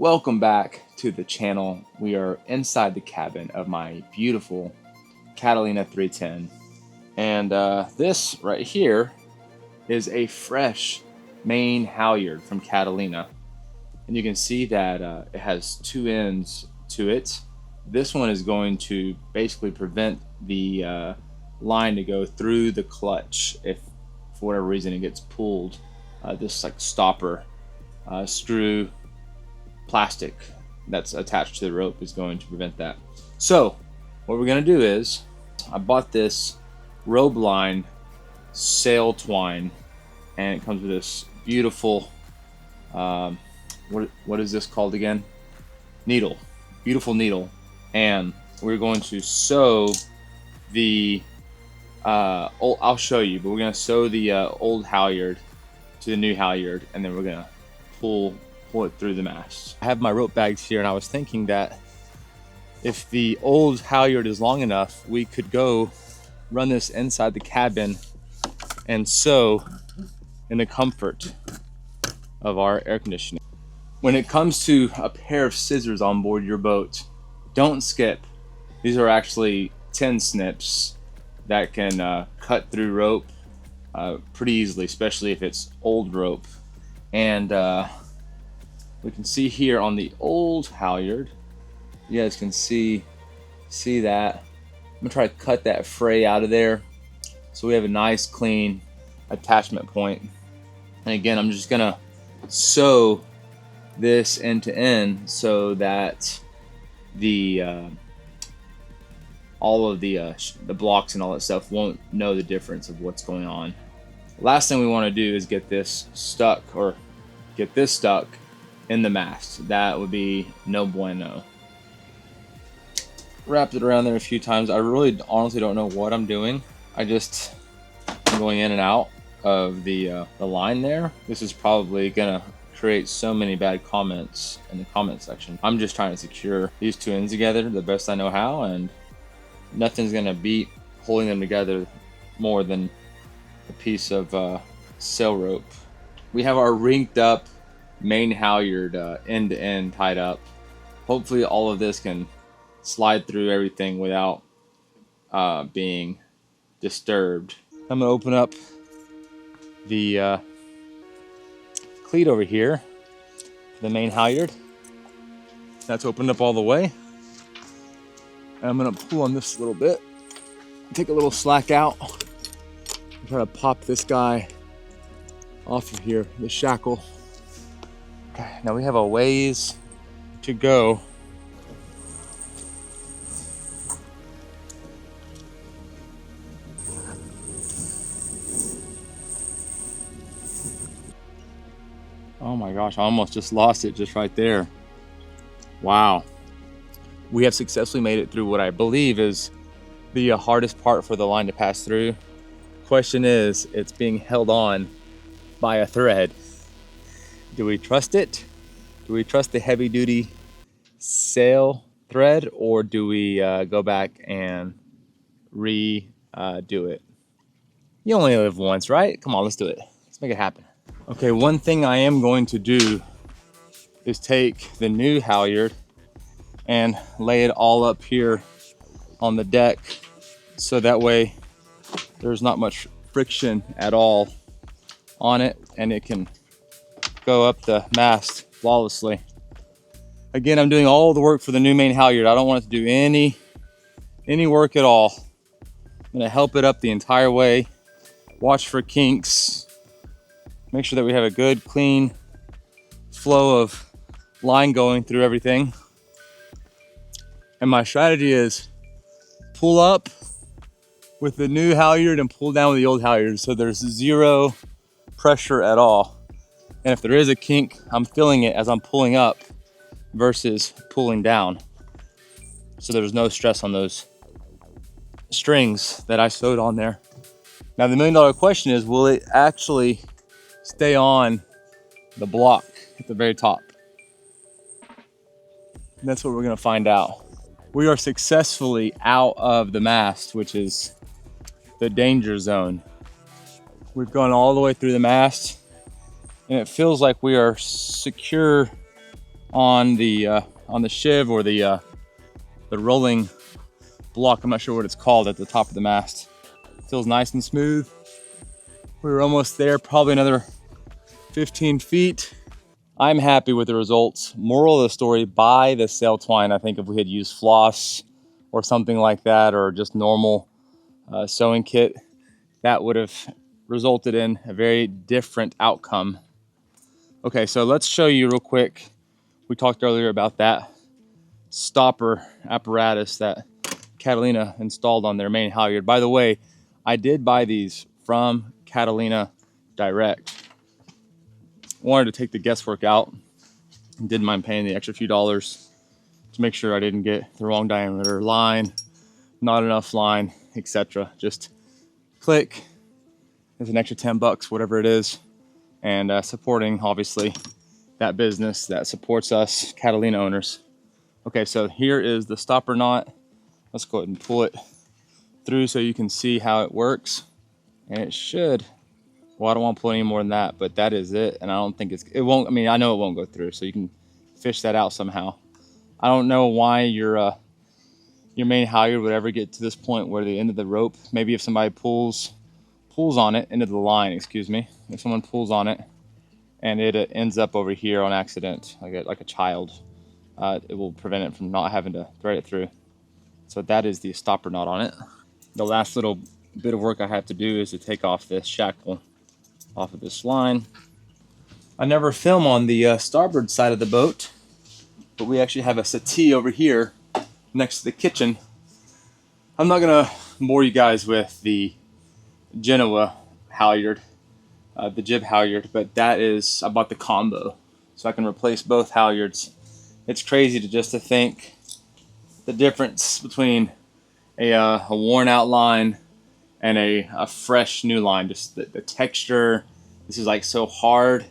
Welcome back to the channel. We are inside the cabin of my beautiful Catalina 310. And this right here is a fresh main halyard from Catalina. And you can see that it has two ends to it. This one is going to basically prevent the line to go through the clutch if for whatever reason it gets pulled. This like stopper screw plastic that's attached to the rope is going to prevent that. So what we're going to do is I bought this rope line sail twine, and it comes with this beautiful what is this called again? Needle. Beautiful needle. And we're going to sew the I'll show you, but we're going to sew the old halyard to the new halyard, and then we're going to pull it through the mast. I have my rope bags here, and I was thinking that if the old halyard is long enough, we could go run this inside the cabin and sew in the comfort of our air conditioning. When it comes to a pair of scissors on board your boat, don't skip. These are actually 10 snips that can cut through rope pretty easily, especially if it's old rope. And we can see here on the old halyard, you guys can see that. I'm gonna try to cut that fray out of there so we have a nice clean attachment point. And again, I'm just gonna sew this end to end so that the all of the blocks and all that stuff won't know the difference of what's going on. Last thing we want to do is get this stuck in the mast. That would be no bueno. Wrapped it around there a few times. I really honestly don't know what I'm doing. I'm going in and out of the line there. This is probably gonna create so many bad comments in the comment section. I'm just trying to secure these two ends together the best I know how, and nothing's gonna beat holding them together more than a piece of sail rope. We have our rinked up main halyard end to end tied up. Hopefully all of this can slide through everything without being disturbed. I'm gonna open up the cleat over here for the main halyard. That's opened up all the way. And I'm gonna pull on this a little bit, take a little slack out, and try to pop this guy off of here, the shackle. Okay, now we have a ways to go. Oh my gosh, I almost just lost it just right there. Wow. We have successfully made it through what I believe is the hardest part for the line to pass through. Question is, it's being held on by a thread. Do we trust it? Do we trust the heavy duty sail thread, or do we go back and redo it? You only live once, right? Come on, let's do it. Let's make it happen. Okay, one thing I am going to do is take the new halyard and lay it all up here on the deck, so that way there's not much friction at all on it, and it can go up the mast flawlessly. Again, I'm doing all the work for the new main halyard. I don't want it to do any work at all. I'm gonna help it up the entire way, watch for kinks, make sure that we have a good clean flow of line going through everything. And my strategy is pull up with the new halyard and pull down with the old halyard, so there's zero pressure at all. And if there is a kink, I'm feeling it as I'm pulling up versus pulling down, so there's no stress on those strings that I sewed on there. Now the $1,000,000 question is, will it actually stay on the block at the very top? And that's what we're gonna find out. We are successfully out of the mast, which is the danger zone. We've gone all the way through the mast, and it feels like we are secure on the shiv, or the rolling block. I'm not sure what it's called at the top of the mast. Feels nice and smooth. We're almost there, probably another 15 feet. I'm happy with the results. Moral of the story, buy the sail twine. I think if we had used floss or something like that, or just normal sewing kit, that would have resulted in a very different outcome. Okay, so let's show you real quick. We talked earlier about that stopper apparatus that Catalina installed on their main halyard. By the way, I did buy these from Catalina direct. Wanted to take the guesswork out. Didn't mind paying the extra few dollars to make sure I didn't get the wrong diameter line, not enough line, etc. Just click. It's an extra 10 bucks, whatever it is, and supporting obviously that business that supports us Catalina owners. Okay, so here is the stopper knot. Let's go ahead and pull it through so you can see how it works. And it should, well, I don't want to pull any more than that, but that is it. And I don't think it won't, I mean, I know it won't go through, so you can fish that out somehow. I don't know why your main halyard would ever get to this point where the end of the rope, maybe if somebody pulls on it, into the line, excuse me, if someone pulls on it and it ends up over here on accident, like a child, it will prevent it from not having to thread it through. So that is the stopper knot on it. The last little bit of work I have to do is to take off this shackle off of this line. I never film on the starboard side of the boat, but we actually have a settee over here next to the kitchen. I'm not gonna bore you guys with the Jeanneau halyard, the jib halyard, but that is, I bought the combo so I can replace both halyards. It's crazy to think the difference between a worn out line and a fresh new line. Just the texture. This is like so hard.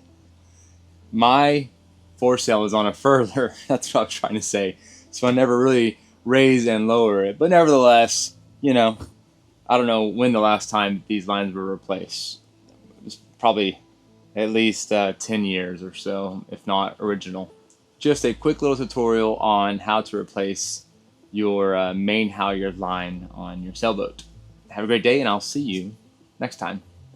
My foresail is on a furler. That's what I'm trying to say. So I never really raise and lower it. But nevertheless, you know, I don't know when the last time these lines were replaced. It was probably at least 10 years or so, if not original. Just a quick little tutorial on how to replace your main halyard line on your sailboat. Have a great day, and I'll see you next time.